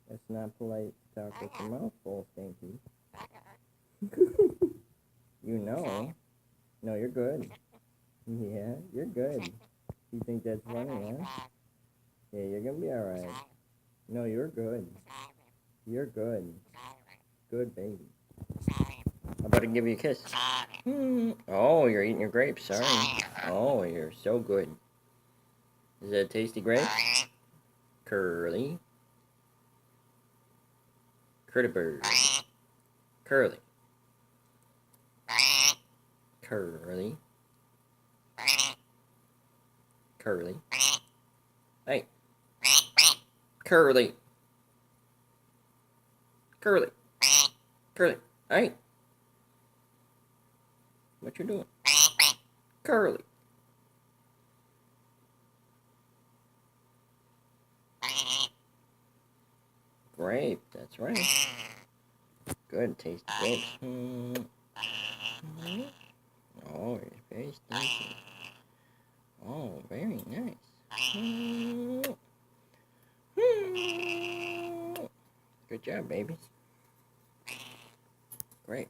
It's not polite to talk with your mouth full, Stinky. You know. No, you're good. Yeah, you're good. You think that's funny, huh? Yeah, you're gonna be alright. No, you're good. You're good. Good baby. I'm about to give you a kiss. Oh, you're eating your grapes. Sorry. Oh, you're so good. Is that a tasty grape? Curlie. Bird. Curlie. Curlie. Curlie. Hey. Curlie. Curlie. Curlie. Hey. What you doing? Curlie. Grape, that's right. Good, tasty grapes. Oh, it's very stinky. Oh, very nice. Good job, babies. Great.